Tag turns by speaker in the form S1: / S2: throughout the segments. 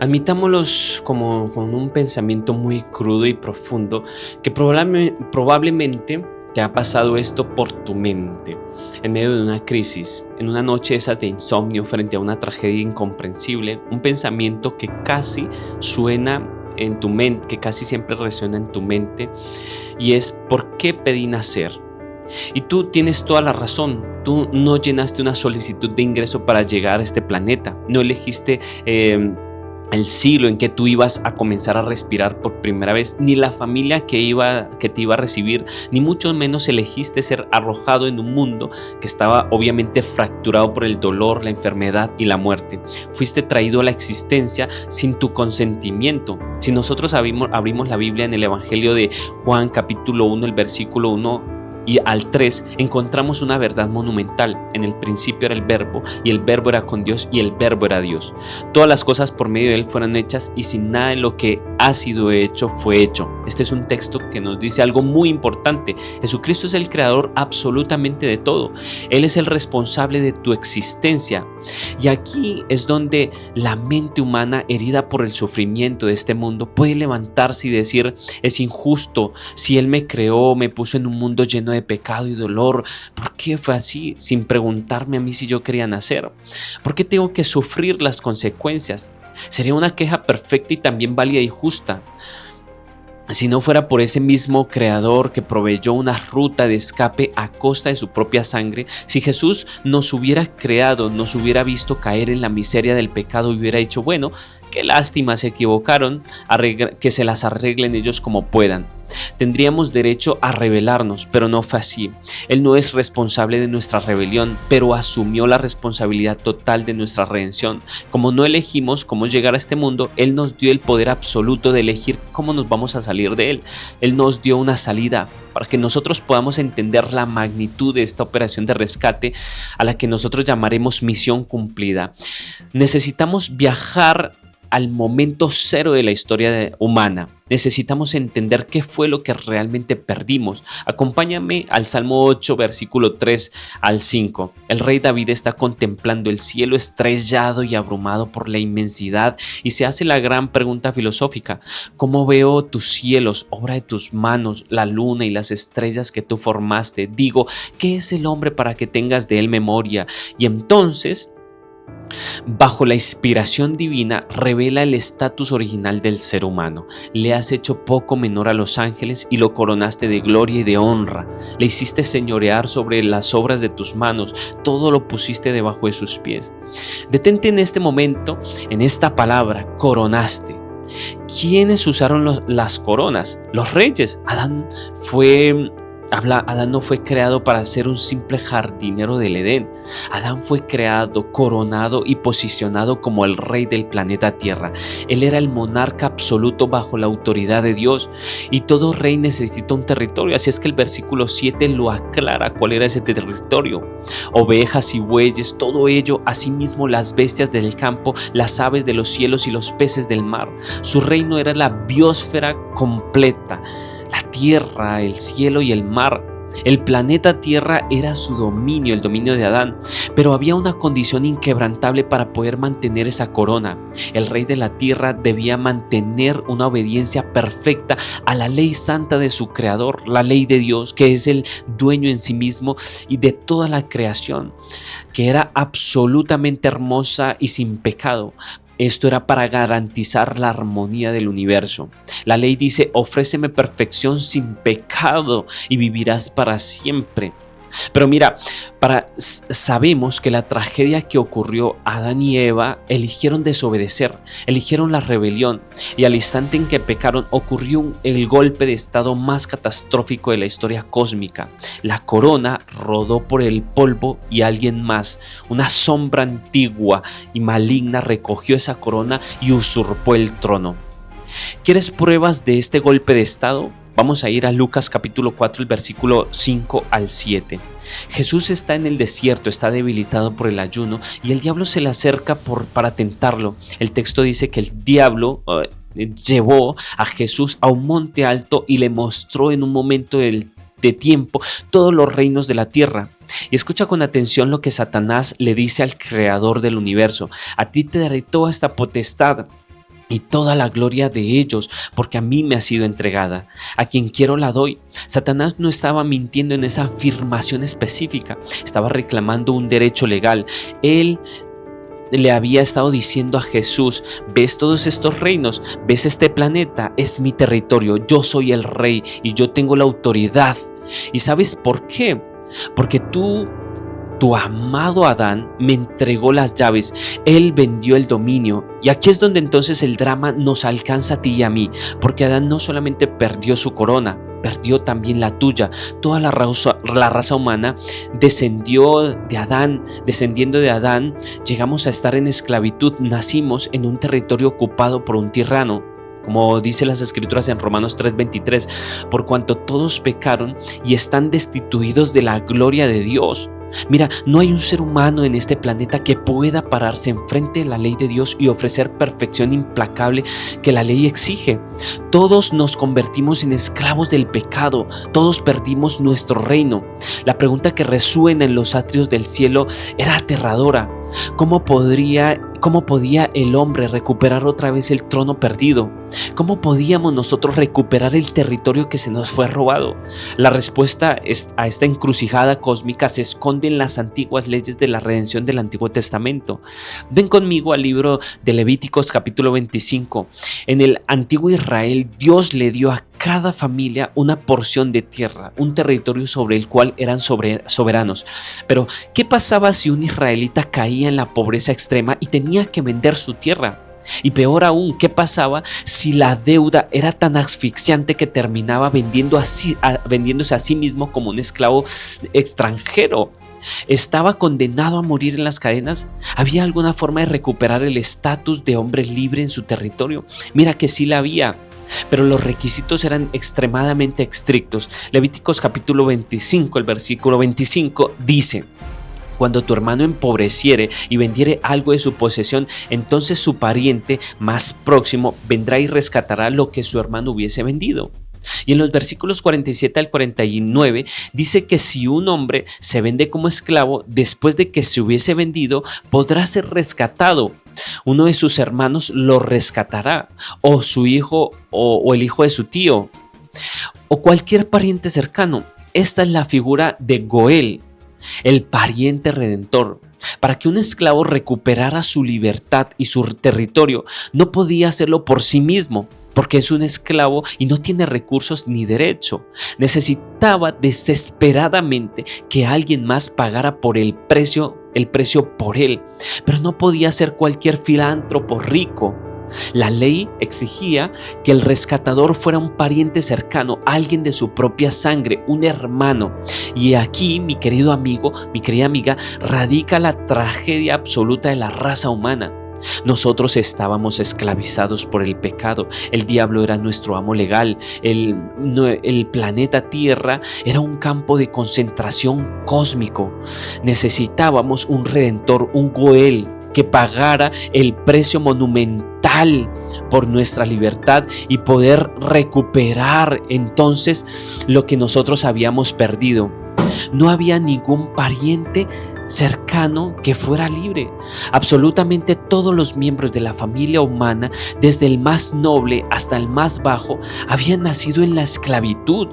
S1: Admitámoslos como con un pensamiento muy crudo y profundo, que probablemente te ha pasado esto por tu mente, en medio de una crisis, en una noche esas de insomnio frente a una tragedia incomprensible, un pensamiento que casi suena en tu mente, que casi siempre resuena en tu mente, y es: ¿por qué pedí nacer? Y tú tienes toda la razón. Tú no llenaste una solicitud de ingreso para llegar a este planeta. No elegiste el siglo en que tú ibas a comenzar a respirar por primera vez, ni la familia que te iba a recibir, ni mucho menos elegiste ser arrojado en un mundo que estaba obviamente fracturado por el dolor, la enfermedad y la muerte. Fuiste traído a la existencia sin tu consentimiento. Si nosotros abrimos la Biblia en el Evangelio de Juan capítulo 1, el versículo 1 y al 3, encontramos una verdad monumental. En el principio era el verbo, y el verbo era con Dios, y el verbo era Dios. Todas las cosas por medio de él fueron hechas, y sin nada de lo que ha sido hecho fue hecho. Este es un texto que nos dice algo muy importante. Jesucristo es el creador absolutamente de todo. Él es el responsable de tu existencia. Y aquí es donde la mente humana, herida por el sufrimiento de este mundo, puede levantarse y decir: es injusto. Si él me creó, me puso en un mundo lleno de pecado y dolor, ¿por qué fue así? Sin preguntarme a mí si yo quería nacer. ¿Por qué tengo que sufrir las consecuencias? Sería una queja perfecta y también válida y justa, si no fuera por ese mismo creador que proveyó una ruta de escape a costa de su propia sangre. Si Jesús nos hubiera creado, nos hubiera visto caer en la miseria del pecado y hubiera dicho: bueno, qué lástima, se equivocaron, que se las arreglen ellos como puedan. Tendríamos derecho a rebelarnos, pero no fue así. Él no es responsable de nuestra rebelión, pero asumió la responsabilidad total de nuestra redención. Como no elegimos cómo llegar a este mundo, Él nos dio el poder absoluto de elegir cómo nos vamos a salir de él. Él nos dio una salida para que nosotros podamos entender la magnitud de esta operación de rescate, a la que nosotros llamaremos misión cumplida. Necesitamos viajar al momento cero de la historia humana. Necesitamos entender qué fue lo que realmente perdimos. Acompáñame al Salmo 8, versículo 3 al 5. El rey David está contemplando el cielo estrellado y abrumado por la inmensidad y se hace la gran pregunta filosófica: ¿cómo veo tus cielos, obra de tus manos, la luna y las estrellas que tú formaste? Digo, ¿qué es el hombre para que tengas de él memoria? Y entonces, bajo la inspiración divina, revela el estatus original del ser humano. Le has hecho poco menor a los ángeles y lo coronaste de gloria y de honra. Le hiciste señorear sobre las obras de tus manos, todo lo pusiste debajo de sus pies. Detente en este momento, en esta palabra, coronaste. ¿Quiénes usaron las coronas? Los reyes. Adán no fue creado para ser un simple jardinero del Edén. Adán fue creado, coronado y posicionado como el rey del planeta Tierra. Él era el monarca absoluto bajo la autoridad de Dios, y todo rey necesita un territorio. Así es que el versículo 7 lo aclara cuál era ese territorio: ovejas y bueyes, todo ello, asimismo las bestias del campo, las aves de los cielos y los peces del mar. Su reino era la biosfera completa. La tierra, el cielo y el mar. El planeta Tierra era su dominio, el dominio de Adán. Pero había una condición inquebrantable para poder mantener esa corona. El rey de la tierra debía mantener una obediencia perfecta a la ley santa de su creador, la ley de Dios, que es el dueño en sí mismo y de toda la creación, que era absolutamente hermosa y sin pecado. Esto era para garantizar la armonía del universo. La ley dice: ofréceme perfección sin pecado y vivirás para siempre. Pero mira, sabemos que la tragedia que ocurrió, Adán y Eva eligieron desobedecer, eligieron la rebelión, y al instante en que pecaron ocurrió el golpe de estado más catastrófico de la historia cósmica. La corona rodó por el polvo y alguien más, una sombra antigua y maligna, recogió esa corona y usurpó el trono. ¿Quieres pruebas de este golpe de estado? Vamos a ir a Lucas capítulo 4, el versículo 5 al 7. Jesús está en el desierto, está debilitado por el ayuno y el diablo se le acerca para tentarlo. El texto dice que el diablo llevó a Jesús a un monte alto y le mostró en un momento de tiempo todos los reinos de la tierra. Y escucha con atención lo que Satanás le dice al creador del universo: a ti te daré toda esta potestad. y toda la gloria de ellos, porque a mí me ha sido entregada. A quien quiero la doy. Satanás no estaba mintiendo en esa afirmación específica, estaba reclamando un derecho legal. Él le había estado diciendo a Jesús: ¿ves todos estos reinos? ¿Ves este planeta? Es mi territorio, yo soy el rey y yo tengo la autoridad. ¿Y sabes por qué? Porque tu amado Adán me entregó las llaves, él vendió el dominio. Y aquí es donde entonces el drama nos alcanza a ti y a mí, porque Adán no solamente perdió su corona, perdió también la tuya. Toda la raza humana descendiendo de Adán, llegamos a estar en esclavitud, nacimos en un territorio ocupado por un tirano. Como dice las escrituras en Romanos 3:23, por cuanto todos pecaron y están destituidos de la gloria de Dios. Mira, no hay un ser humano en este planeta que pueda pararse enfrente de la ley de Dios y ofrecer perfección implacable que la ley exige. Todos nos convertimos en esclavos del pecado, todos perdimos nuestro reino. La pregunta que resuena en los atrios del cielo era aterradora. ¿Cómo podía el hombre recuperar otra vez el trono perdido? ¿Cómo podíamos nosotros recuperar el territorio que se nos fue robado? La respuesta a esta encrucijada cósmica se esconde en las antiguas leyes de la redención del Antiguo Testamento. Ven conmigo al libro de Levíticos capítulo 25. En el antiguo Israel, Dios le dio a cada familia una porción de tierra, un territorio sobre el cual eran soberanos. Pero, ¿qué pasaba si un israelita caía en la pobreza extrema y tenía que vender su tierra? Y peor aún, ¿qué pasaba si la deuda era tan asfixiante que terminaba vendiéndose a sí mismo como un esclavo extranjero? ¿Estaba condenado a morir en las cadenas? ¿Había alguna forma de recuperar el estatus de hombre libre en su territorio? Mira que sí la había, pero los requisitos eran extremadamente estrictos. Levíticos capítulo 25, el versículo 25 dice: cuando tu hermano empobreciere y vendiere algo de su posesión, entonces su pariente más próximo vendrá y rescatará lo que su hermano hubiese vendido. Y en los versículos 47 al 49 dice que si un hombre se vende como esclavo, después de que se hubiese vendido, podrá ser rescatado. Uno de sus hermanos lo rescatará, o su hijo o el hijo de su tío, o cualquier pariente cercano. Esta es la figura de Goel, el pariente redentor. Para que un esclavo recuperara su libertad y su territorio, no podía hacerlo por sí mismo, porque es un esclavo y no tiene recursos ni derecho. Necesitaba desesperadamente que alguien más pagara por el precio por él, pero no podía ser cualquier filántropo rico. La ley exigía que el rescatador fuera un pariente cercano, alguien de su propia sangre, un hermano. Y aquí, mi querido amigo, mi querida amiga, radica la tragedia absoluta de la raza humana. Nosotros estábamos esclavizados por el pecado. El diablo era nuestro amo legal. El planeta Tierra era un campo de concentración cósmico. Necesitábamos un redentor, un Goel, que pagara el precio monumental por nuestra libertad y poder recuperar entonces lo que nosotros habíamos perdido. No había ningún pariente cercano que fuera libre. Absolutamente todos los miembros de la familia humana, desde el más noble hasta el más bajo, habían nacido en la esclavitud.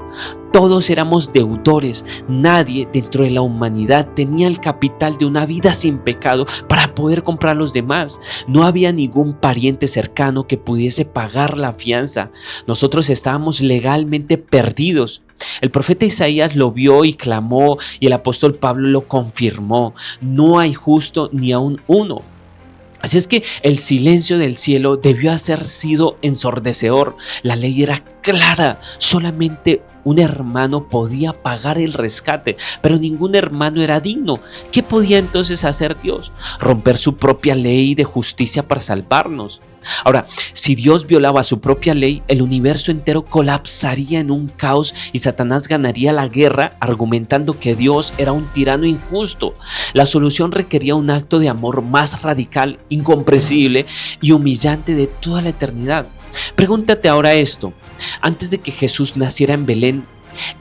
S1: Todos éramos deudores. Nadie dentro de la humanidad tenía el capital de una vida sin pecado para poder comprar a los demás. No había ningún pariente cercano que pudiese pagar la fianza. Nosotros estábamos legalmente perdidos. El profeta Isaías lo vio y clamó, y el apóstol Pablo lo confirmó: no hay justo ni aun uno. Así es que el silencio del cielo debió haber sido ensordecedor. La ley era clara, solamente un hermano podía pagar el rescate, pero ningún hermano era digno. ¿Qué podía entonces hacer Dios? Romper su propia ley de justicia para salvarnos. Ahora, si Dios violaba su propia ley, el universo entero colapsaría en un caos y Satanás ganaría la guerra argumentando que Dios era un tirano injusto. La solución requería un acto de amor más radical, incomprensible y humillante de toda la eternidad. Pregúntate ahora esto: antes de que Jesús naciera en Belén,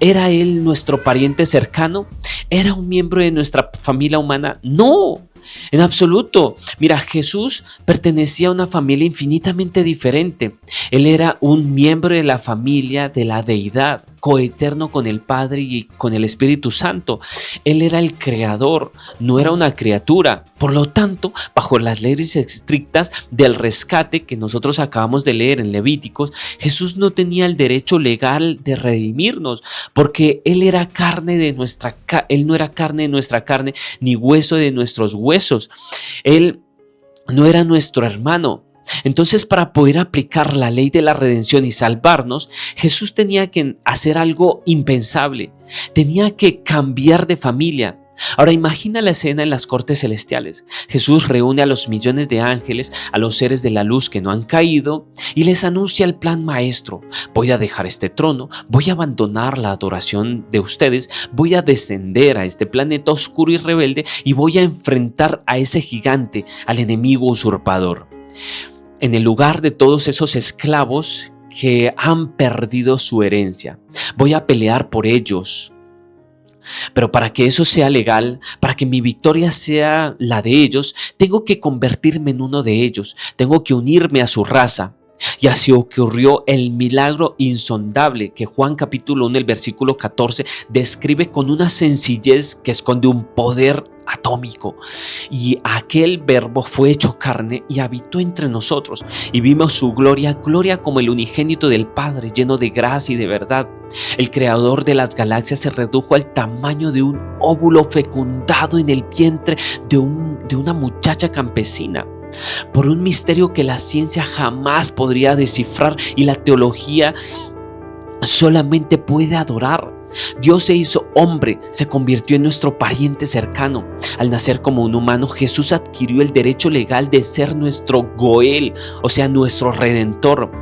S1: ¿era él nuestro pariente cercano? ¿Era un miembro de nuestra familia humana? No. En absoluto. Mira, Jesús pertenecía a una familia infinitamente diferente. Él era un miembro de la familia de la deidad, coeterno con el Padre y con el Espíritu Santo. Él era el creador, no era una criatura. Por lo tanto, bajo las leyes estrictas del rescate que nosotros acabamos de leer en Levíticos, Jesús no tenía el derecho legal de redimirnos, porque Él no era carne de nuestra carne, ni hueso de nuestros huesos. Él no era nuestro hermano. Entonces, para poder aplicar la ley de la redención y salvarnos, Jesús tenía que hacer algo impensable. Tenía que cambiar de familia. Ahora imagina la escena en las cortes celestiales. Jesús reúne a los millones de ángeles, a los seres de la luz que no han caído, y les anuncia el plan maestro. Voy a dejar este trono, voy a abandonar la adoración de ustedes, voy a descender a este planeta oscuro y rebelde y voy a enfrentar a ese gigante, al enemigo usurpador. En el lugar de todos esos esclavos que han perdido su herencia, voy a pelear por ellos. Pero para que eso sea legal, para que mi victoria sea la de ellos, tengo que convertirme en uno de ellos, tengo que unirme a su raza. Y así ocurrió el milagro insondable que Juan capítulo 1, el versículo 14, describe con una sencillez que esconde un poder atómico. Y aquel verbo fue hecho carne y habitó entre nosotros, y vimos su gloria, gloria como el unigénito del Padre, lleno de gracia y de verdad. El creador de las galaxias se redujo al tamaño de un óvulo fecundado en el vientre de una muchacha campesina, por un misterio que la ciencia jamás podría descifrar y la teología solamente puede adorar. Dios se hizo hombre, se convirtió en nuestro pariente cercano. Al nacer como un humano, Jesús adquirió el derecho legal de ser nuestro Goel, o sea, nuestro Redentor.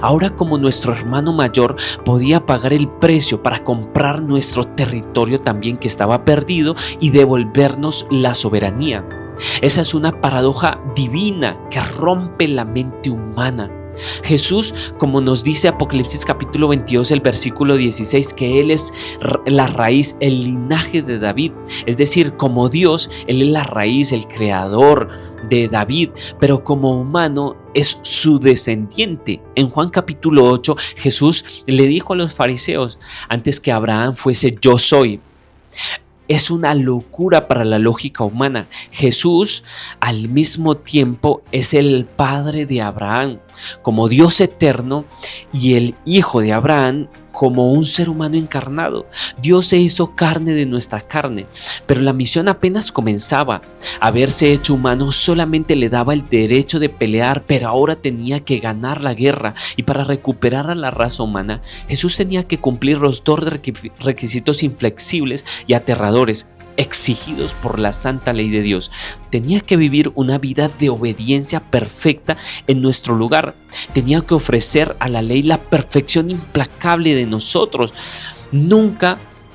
S1: Ahora, como nuestro hermano mayor, podía pagar el precio para comprar nuestro territorio también que estaba perdido y devolvernos la soberanía. Esa es una paradoja divina que rompe la mente humana. Jesús, como nos dice Apocalipsis capítulo 22, el versículo 16, que Él es la raíz, el linaje de David. Es decir, como Dios, Él es la raíz, el creador de David, pero como humano es su descendiente. En Juan capítulo 8, Jesús le dijo a los fariseos: antes que Abraham fuese, yo soy. Es una locura para la lógica humana. Jesús al mismo tiempo es el padre de Abraham como Dios eterno y el hijo de Abraham como un ser humano encarnado. Dios se hizo carne de nuestra carne, pero la misión apenas comenzaba. Haberse hecho humano solamente le daba el derecho de pelear, pero ahora tenía que ganar la guerra, y para recuperar a la raza humana, Jesús tenía que cumplir los dos requisitos inflexibles y aterradores exigidos por la santa ley de Dios. Tenía que vivir una vida de obediencia perfecta en nuestro lugar. Tenía que ofrecer a la ley la perfección implacable de nosotros,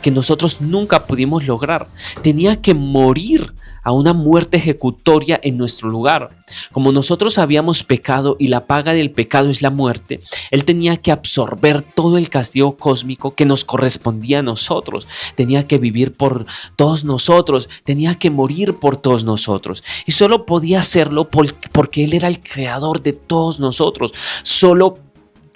S1: que nosotros nunca pudimos lograr. Tenía que morir a una muerte ejecutoria en nuestro lugar. Como nosotros habíamos pecado y la paga del pecado es la muerte, Él tenía que absorber todo el castigo cósmico que nos correspondía a nosotros. Tenía que vivir por todos nosotros, tenía que morir por todos nosotros. Y solo podía hacerlo porque Él era el creador de todos nosotros. Solo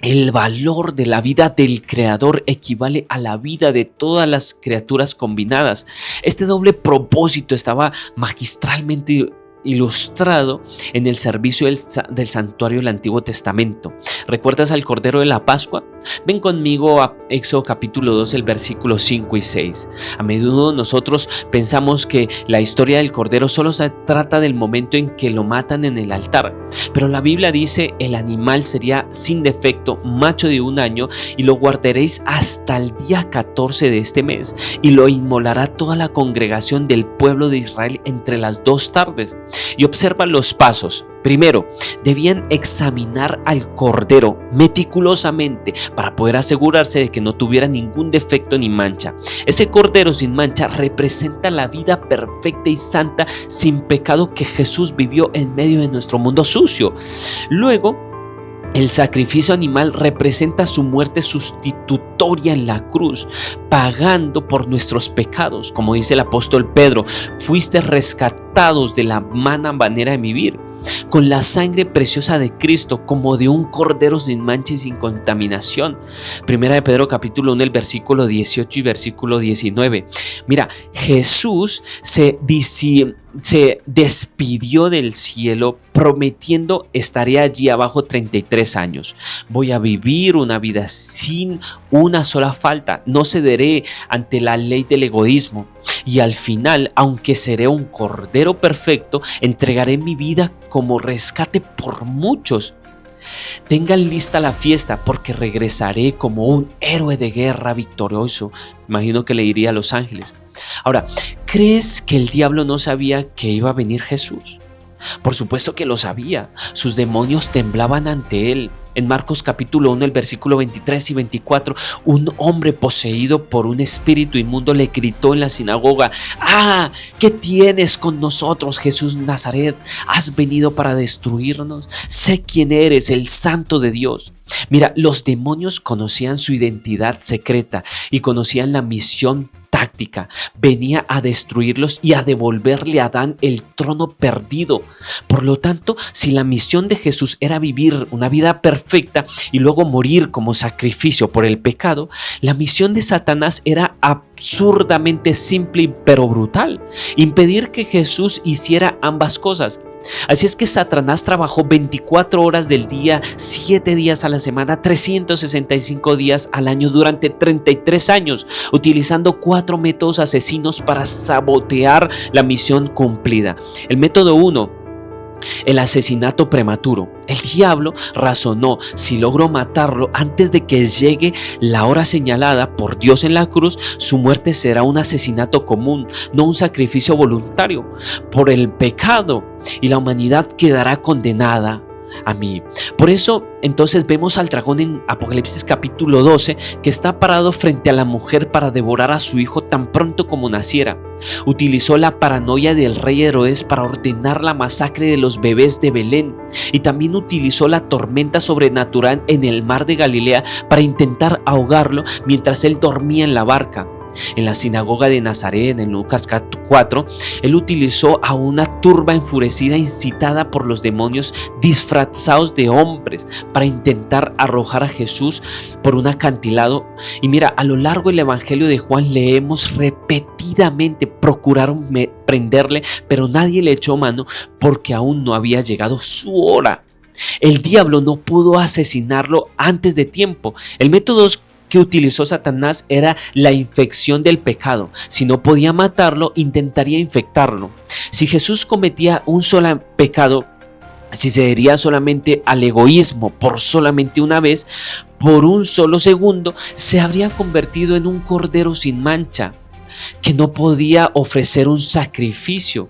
S1: el valor de la vida del Creador equivale a la vida de todas las criaturas combinadas. Este doble propósito estaba magistralmente ilustrado en el servicio del santuario del Antiguo Testamento. ¿Recuerdas al Cordero de la Pascua? Ven conmigo a Éxodo capítulo 2, el versículo 5 y 6. A menudo nosotros pensamos que la historia del Cordero solo se trata del momento en que lo matan en el altar, pero la Biblia dice: el animal sería sin defecto, macho de 1 año, y lo guardaréis hasta el día 14 de este mes, y lo inmolará toda la congregación del pueblo de Israel entre las 2 tardes. Y observa los pasos. Primero, debían examinar al cordero meticulosamente para poder asegurarse de que no tuviera ningún defecto ni mancha. Ese cordero sin mancha representa la vida perfecta y santa, sin pecado, que Jesús vivió en medio de nuestro mundo sucio. Luego, el sacrificio animal representa su muerte sustitutoria en la cruz, pagando por nuestros pecados. Como dice el apóstol Pedro: fuiste rescatados apartados de la mala manera de vivir, con la sangre preciosa de Cristo, como de un cordero sin mancha y sin contaminación. Primera de Pedro capítulo 1, el versículo 18 y versículo 19. Mira, Jesús se despidió del cielo prometiendo: estaré allí abajo 33 años. Voy a vivir una vida sin una sola falta. No cederé ante la ley del egoísmo. Y al final, aunque seré un cordero perfecto, entregaré mi vida como rescate por muchos. Tengan lista la fiesta, porque regresaré como un héroe de guerra victorioso. Imagino que le diría a los ángeles. Ahora, ¿crees que el diablo no sabía que iba a venir Jesús? Por supuesto que lo sabía. Sus demonios temblaban ante él. En Marcos capítulo 1, el versículo 23 y 24, un hombre poseído por un espíritu inmundo le gritó en la sinagoga: ¡Ah! ¿Qué tienes con nosotros, Jesús Nazaret? ¿Has venido para destruirnos? Sé quién eres, el Santo de Dios. Mira, los demonios conocían su identidad secreta y conocían la misión táctica. Venía a destruirlos y a devolverle a Adán el trono perdido. Por lo tanto, si la misión de Jesús era vivir una vida perfecta y luego morir como sacrificio por el pecado, la misión de Satanás era absurdamente simple pero brutal: impedir que Jesús hiciera ambas cosas. Así es que Satanás trabajó 24 horas del día, 7 días a la semana, 365 días al año durante 33 años, utilizando 4 métodos asesinos para sabotear la misión cumplida. El método 1: el asesinato prematuro. El diablo razonó: si logro matarlo antes de que llegue la hora señalada por Dios en la cruz, su muerte será un asesinato común, no un sacrificio voluntario por el pecado, y la humanidad quedará condenada a mí. Por eso entonces vemos al dragón en Apocalipsis capítulo 12, que está parado frente a la mujer para devorar a su hijo tan pronto como naciera. Utilizó la paranoia del rey Herodes para ordenar la masacre de los bebés de Belén, y también utilizó la tormenta sobrenatural en el mar de Galilea para intentar ahogarlo mientras él dormía en la barca. En la sinagoga de Nazaret, en Lucas 4, él utilizó a una turba enfurecida incitada por los demonios disfrazados de hombres para intentar arrojar a Jesús por un acantilado. Y mira, a lo largo del Evangelio de Juan leemos repetidamente: procuraron prenderle, pero nadie le echó mano porque aún no había llegado su hora. El diablo no pudo asesinarlo antes de tiempo. El método que utilizó Satanás era la infección del pecado. Si no podía matarlo, intentaría infectarlo. Si Jesús cometía un solo pecado, si se cedería solamente al egoísmo por solamente una vez, por un solo segundo, se habría convertido en un cordero sin mancha, que no podía ofrecer un sacrificio,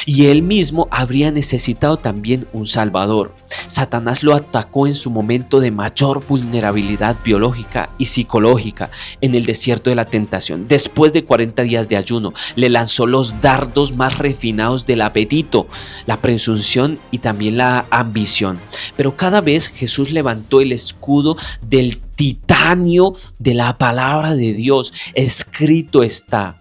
S1: y él mismo habría necesitado también un salvador. Satanás lo atacó en su momento de mayor vulnerabilidad biológica y psicológica en el desierto de la tentación. Después de 40 días de ayuno, le lanzó los dardos más refinados del apetito, la presunción y también la ambición. Pero cada vez Jesús levantó el escudo del titanio de la palabra de Dios. Escrito está.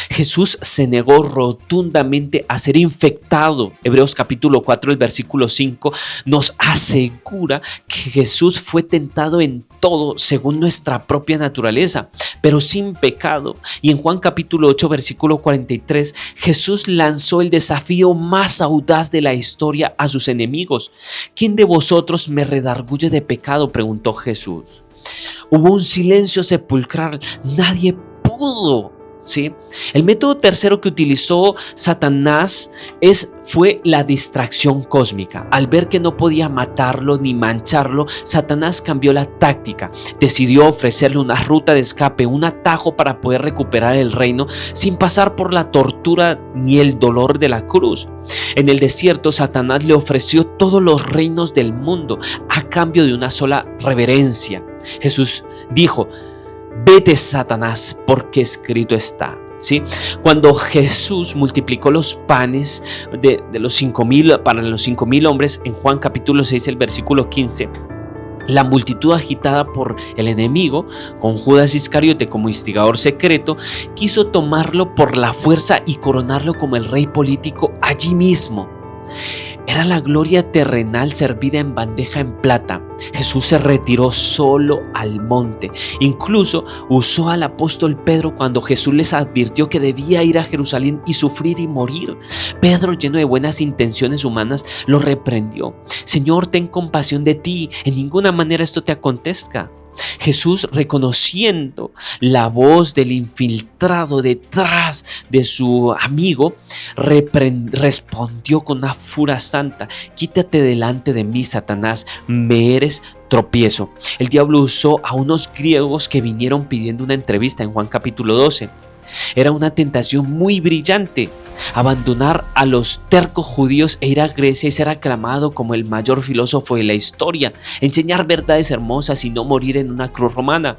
S1: Jesús se negó rotundamente a ser infectado. Hebreos capítulo 4, el versículo 5 nos asegura que Jesús fue tentado en todo según nuestra propia naturaleza, pero sin pecado. Y en Juan capítulo 8, versículo 43, Jesús lanzó el desafío más audaz de la historia a sus enemigos. ¿Quién de vosotros me redarguye de pecado?, preguntó Jesús. Hubo un silencio sepulcral. Nadie pudo. ¿Sí? El método tercero que utilizó Satanás fue la distracción cósmica. Al ver que no podía matarlo ni mancharlo, Satanás cambió la táctica. Decidió ofrecerle una ruta de escape, un atajo para poder recuperar el reino sin pasar por la tortura ni el dolor de la cruz. En el desierto, Satanás le ofreció todos los reinos del mundo a cambio de una sola reverencia. Jesús dijo: vete, Satanás, porque escrito está. ¿Sí? Cuando Jesús multiplicó los panes de los 5,000 para los 5,000 hombres, en Juan capítulo 6, el versículo 15, La multitud, agitada por el enemigo, con Judas Iscariote como instigador secreto, quiso tomarlo por la fuerza y coronarlo como el rey político allí mismo. Era la gloria terrenal servida en bandeja en plata. Jesús se retiró solo al monte. Incluso usó al apóstol Pedro cuando Jesús les advirtió que debía ir a Jerusalén y sufrir y morir. Pedro, lleno de buenas intenciones humanas, lo reprendió. Señor, ten compasión de ti. En ninguna manera esto te acontezca. Jesús, reconociendo la voz del infiltrado detrás de su amigo, respondió con una furia santa: quítate delante de mí, Satanás, me eres tropiezo. El diablo usó a unos griegos que vinieron pidiendo una entrevista en Juan capítulo 12. Era una tentación muy brillante: abandonar a los tercos judíos e ir a Grecia y ser aclamado como el mayor filósofo de la historia, enseñar verdades hermosas y no morir en una cruz romana.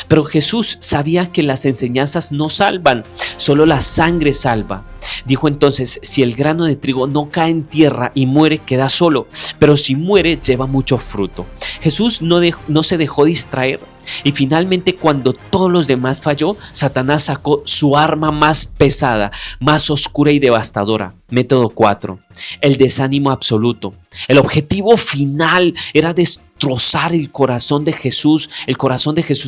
S1: Pero Jesús sabía que las enseñanzas no salvan, solo la sangre salva. Dijo entonces: si el grano de trigo no cae en tierra y muere, queda solo, pero si muere, lleva mucho fruto. Jesús no se dejó distraer, y finalmente, cuando todos los demás falló, Satanás sacó su arma más pesada, más oscura y devastadora. Método 4. El desánimo absoluto. El objetivo final era destrozar el corazón de Jesús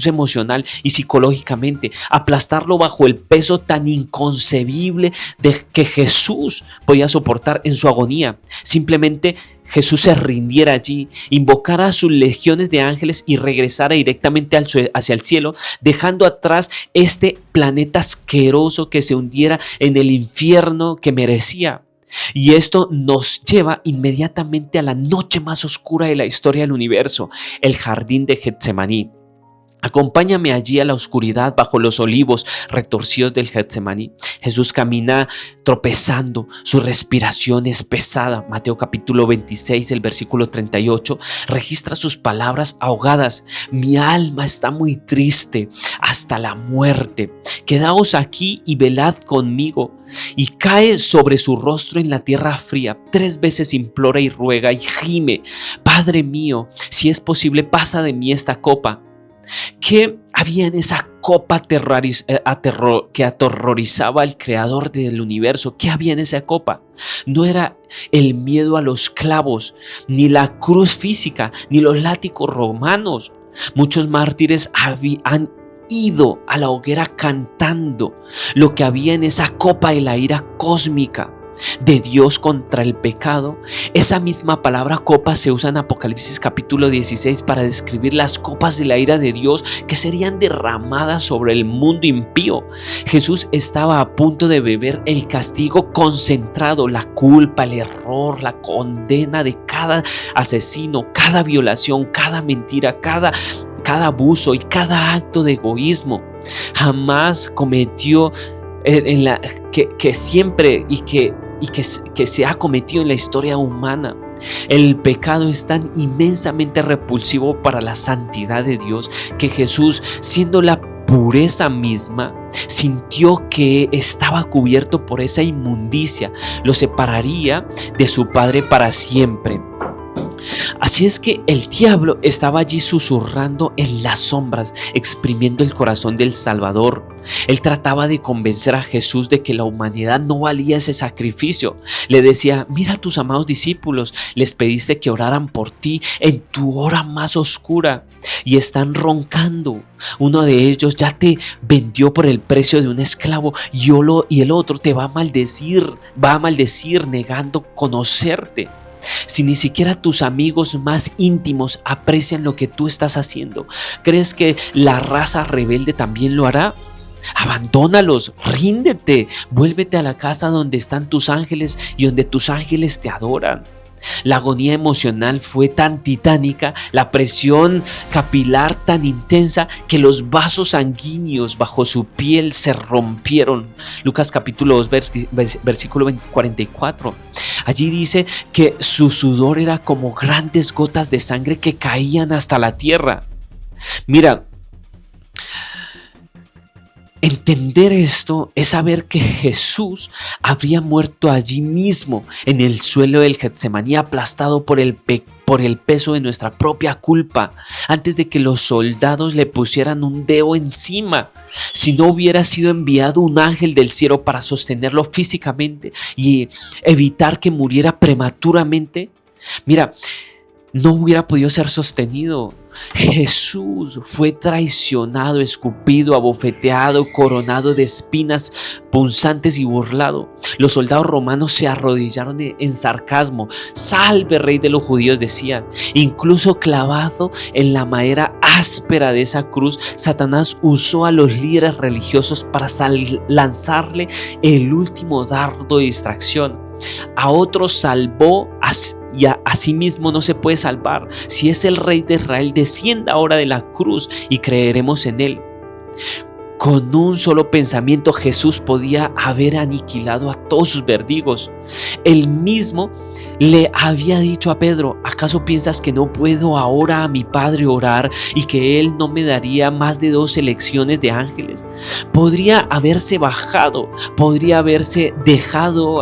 S1: emocional y psicológicamente, aplastarlo bajo el peso tan inconcebible de que Jesús podía soportar en su agonía. Simplemente Jesús se rindiera allí, invocara a sus legiones de ángeles y regresara directamente hacia el cielo, dejando atrás este planeta asqueroso que se hundiera en el infierno que merecía. Y esto nos lleva inmediatamente a la noche más oscura de la historia del universo, el jardín de Getsemaní. Acompáñame allí a la oscuridad bajo los olivos retorcidos del Getsemaní. Jesús camina tropezando, su respiración es pesada. Mateo capítulo 26, el versículo 38, registra sus palabras ahogadas: mi alma está muy triste hasta la muerte. Quedaos aquí y velad conmigo. Y cae sobre su rostro en la tierra fría. 3 veces implora y ruega y gime: Padre mío, si es posible, pasa de mí esta copa. ¿Qué había en esa copa que aterrorizaba al creador del universo? ¿Qué había en esa copa? No era el miedo a los clavos, ni la cruz física, ni los látigos romanos. Muchos mártires han ido a la hoguera cantando lo que había en esa copa de la ira cósmica de Dios contra el pecado. Esa misma palabra copa se usa en Apocalipsis capítulo 16 para describir las copas de la ira de Dios que serían derramadas sobre el mundo impío. Jesús estaba a punto de beber el castigo concentrado, la culpa, el error, la condena de cada asesino, cada violación, cada mentira, cada abuso y cada acto de egoísmo. Jamás cometió que siempre y que se ha cometido en la historia humana. El pecado es tan inmensamente repulsivo para la santidad de Dios que Jesús, siendo la pureza misma, sintió que estaba cubierto por esa inmundicia. Lo separaría de su Padre para siempre. Así es que el diablo estaba allí susurrando en las sombras, exprimiendo el corazón del Salvador. Él trataba de convencer a Jesús de que la humanidad no valía ese sacrificio. Le decía: mira a tus amados discípulos, les pediste que oraran por ti en tu hora más oscura y están roncando. Uno de ellos ya te vendió por el precio de un esclavo y el otro te va a maldecir negando conocerte. Si ni siquiera tus amigos más íntimos aprecian lo que tú estás haciendo, ¿crees que la raza rebelde también lo hará? Abandónalos, ríndete, vuélvete a la casa donde están tus ángeles y donde tus ángeles te adoran. La agonía emocional fue tan titánica, la presión capilar tan intensa, que los vasos sanguíneos bajo su piel se rompieron. Lucas capítulo 2 versículo 44. Allí dice que su sudor era como grandes gotas de sangre que caían hasta la tierra. Mira, entender esto es saber que Jesús había muerto allí mismo, en el suelo del Getsemaní, aplastado por por el peso de nuestra propia culpa, antes de que los soldados le pusieran un dedo encima. Si no hubiera sido enviado un ángel del cielo para sostenerlo físicamente y evitar que muriera prematuramente, mira, no hubiera podido ser sostenido. Jesús fue traicionado, escupido, abofeteado, coronado de espinas punzantes y burlado. Los soldados romanos se arrodillaron en sarcasmo. Salve, rey de los judíos, decían. Incluso clavado en la madera áspera de esa cruz, Satanás usó a los líderes religiosos para lanzarle el último dardo de distracción. A otros salvó y a sí mismo no se puede salvar. Si es el rey de Israel, descienda ahora de la cruz y creeremos en él. Con un solo pensamiento Jesús podía haber aniquilado a todos sus verdugos. Él mismo le había dicho a Pedro: ¿acaso piensas que no puedo ahora a mi Padre orar y que Él no me daría más de 2 legiones de ángeles? Podría haberse bajado, podría haberse dejado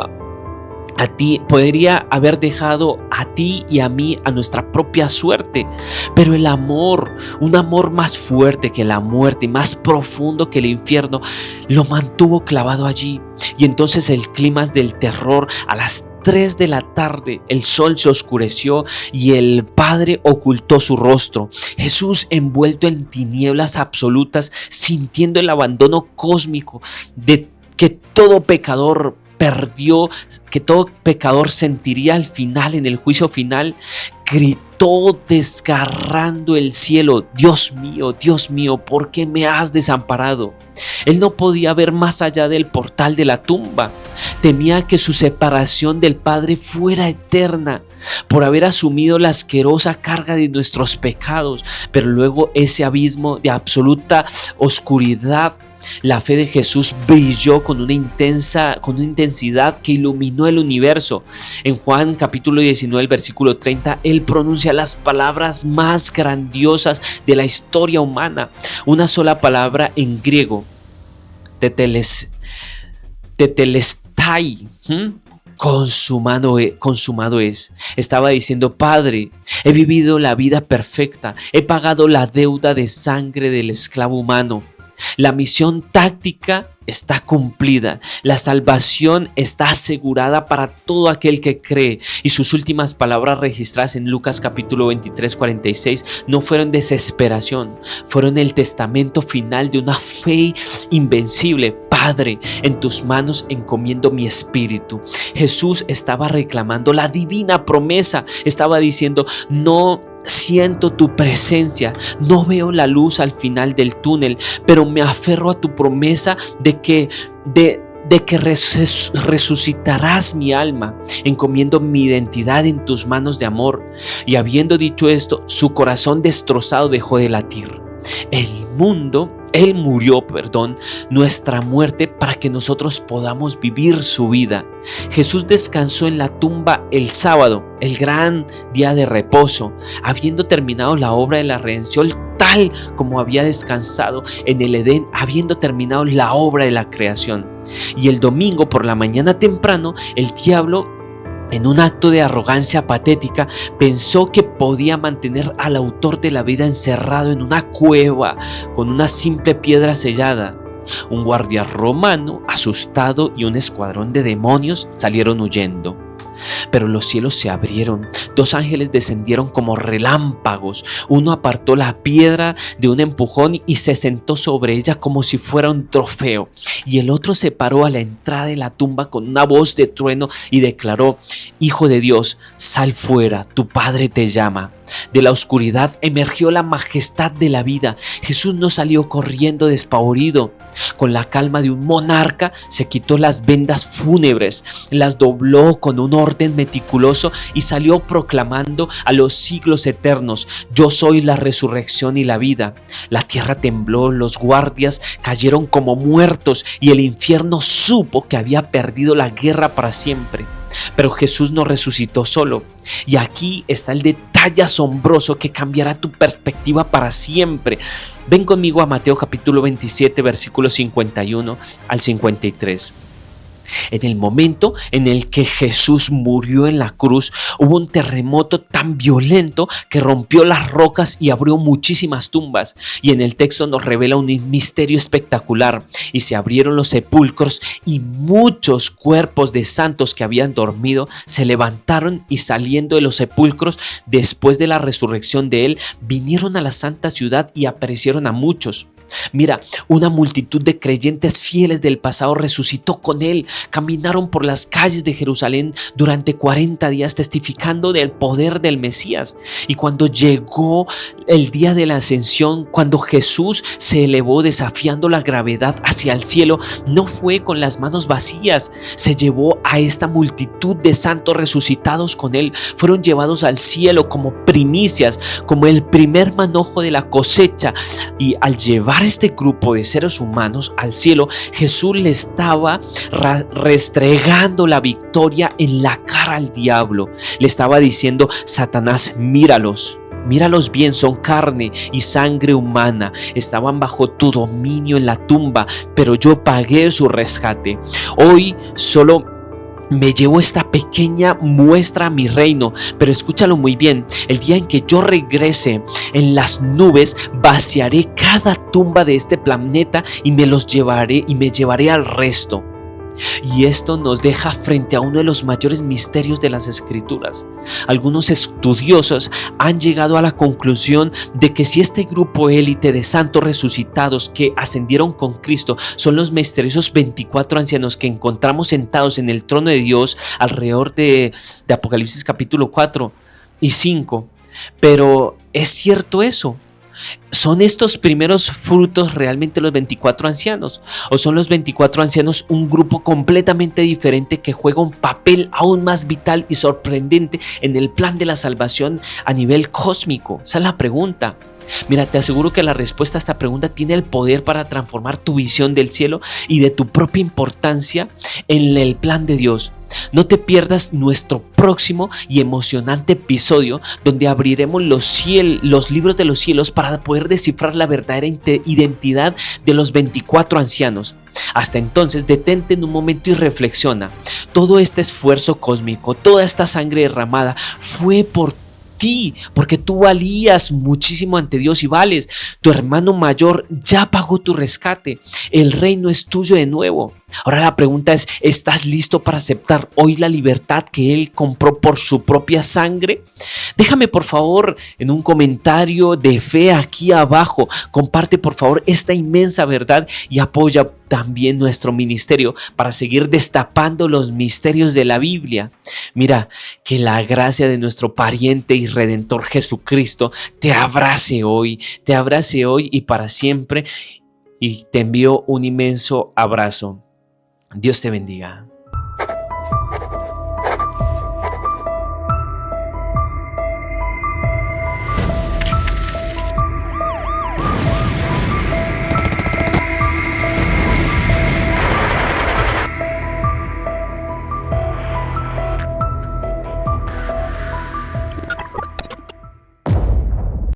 S1: a ti, podría haber dejado a ti y a mí a nuestra propia suerte, pero el amor, un amor más fuerte que la muerte, más profundo que el infierno, lo mantuvo clavado allí. Y entonces el clímax del terror, a las 3 de la tarde, el sol se oscureció y el Padre ocultó su rostro. Jesús, envuelto en tinieblas absolutas, sintiendo el abandono cósmico de que todo pecador sentiría al final, en el juicio final, gritó desgarrando el cielo: Dios mío, ¿por qué me has desamparado? Él no podía ver más allá del portal de la tumba. Temía que su separación del Padre fuera eterna por haber asumido la asquerosa carga de nuestros pecados, pero luego ese abismo de absoluta oscuridad, la fe de Jesús brilló con una intensidad que iluminó el universo. En Juan capítulo 19, el versículo 30, Él pronuncia las palabras más grandiosas de la historia humana. Una sola palabra en griego, tetelestai. Consumado es. Estaba diciendo: Padre, he vivido la vida perfecta, he pagado la deuda de sangre del esclavo humano. La misión táctica está cumplida, la salvación está asegurada para todo aquel que cree. Y sus últimas palabras registradas en Lucas capítulo 23, 46 no fueron desesperación, fueron el testamento final de una fe invencible. Padre, en tus manos encomiendo mi espíritu. Jesús estaba reclamando la divina promesa, estaba diciendo: no siento tu presencia, no veo la luz al final del túnel, pero me aferro a tu promesa de que resucitarás mi alma. Encomiendo mi identidad en tus manos de amor. Y habiendo dicho esto, su corazón destrozado dejó de latir. Él murió, nuestra muerte, para que nosotros podamos vivir su vida. Jesús descansó en la tumba el sábado, el gran día de reposo, habiendo terminado la obra de la redención, tal como había descansado en el Edén, habiendo terminado la obra de la creación. Y el domingo por la mañana temprano, el diablo, en un acto de arrogancia patética, pensó que podía mantener al autor de la vida encerrado en una cueva con una simple piedra sellada. Un guardia romano, asustado, y un escuadrón de demonios salieron huyendo. Pero los cielos se abrieron, 2 ángeles descendieron como relámpagos. Uno apartó la piedra de un empujón y se sentó sobre ella como si fuera un trofeo. Y el otro se paró a la entrada de la tumba con una voz de trueno y declaró: Hijo de Dios, sal fuera, tu Padre te llama. De la oscuridad emergió la majestad de la vida. Jesús no salió corriendo despavorido. Con la calma de un monarca, se quitó las vendas fúnebres, las dobló con un orden meticuloso y salió proclamando a los siglos eternos: Yo soy la resurrección y la vida. La tierra tembló, los guardias cayeron como muertos y el infierno supo que había perdido la guerra para siempre. Pero Jesús no resucitó solo. Y aquí está el detalle asombroso que cambiará tu perspectiva para siempre. Ven conmigo a Mateo capítulo 27, versículos 51 al 53. En el momento en el que Jesús murió en la cruz, hubo un terremoto tan violento que rompió las rocas y abrió muchísimas tumbas. Y en el texto nos revela un misterio espectacular. Y se abrieron los sepulcros y muchos cuerpos de santos que habían dormido se levantaron y saliendo de los sepulcros después de la resurrección de él, vinieron a la santa ciudad y aparecieron a muchos. Mira, una multitud de creyentes fieles del pasado resucitó con él. Caminaron por las calles de Jerusalén durante 40 días testificando del poder del Mesías. Y cuando llegó el día de la ascensión, cuando Jesús se elevó desafiando la gravedad hacia el cielo, no fue con las manos vacías. Se llevó a esta multitud de santos resucitados con él. Fueron llevados al cielo como primicias, como el primer manojo de la cosecha. Y al llevar este grupo de seres humanos al cielo, Jesús le estaba restregando la victoria en la cara al diablo. Le estaba diciendo: Satanás, míralos bien, son carne y sangre humana, estaban bajo tu dominio en la tumba, pero yo pagué su rescate. Hoy solo me llevo esta pequeña muestra a mi reino, pero escúchalo muy bien: el día en que yo regrese en las nubes, vaciaré cada tumba de este planeta y me llevaré al resto. Y esto nos deja frente a uno de los mayores misterios de las Escrituras. Algunos estudiosos han llegado a la conclusión de que si este grupo élite de santos resucitados que ascendieron con Cristo son los misteriosos 24 ancianos que encontramos sentados en el trono de Dios alrededor de Apocalipsis capítulo 4 y 5. Pero ¿es cierto eso? ¿Son estos primeros frutos realmente los 24 ancianos? ¿O son los 24 ancianos un grupo completamente diferente que juega un papel aún más vital y sorprendente en el plan de la salvación a nivel cósmico? Esa es la pregunta. Mira, te aseguro que la respuesta a esta pregunta tiene el poder para transformar tu visión del cielo y de tu propia importancia en el plan de Dios. No te pierdas nuestro próximo y emocionante episodio donde abriremos los libros de los cielos para poder descifrar la verdadera identidad de los 24 ancianos. Hasta entonces, detente en un momento y reflexiona. Todo este esfuerzo cósmico, toda esta sangre derramada fue por ti, porque tú valías muchísimo ante Dios y vales. Tu hermano mayor ya pagó tu rescate. El reino es tuyo de nuevo. Ahora la pregunta es: ¿estás listo para aceptar hoy la libertad que Él compró por su propia sangre? Déjame por favor en un comentario de fe aquí abajo. Comparte por favor esta inmensa verdad y apoya también nuestro ministerio para seguir destapando los misterios de la Biblia. Mira, que la gracia de nuestro pariente y redentor Jesucristo te abrace hoy y para siempre. Y te envío un inmenso abrazo. Dios te bendiga.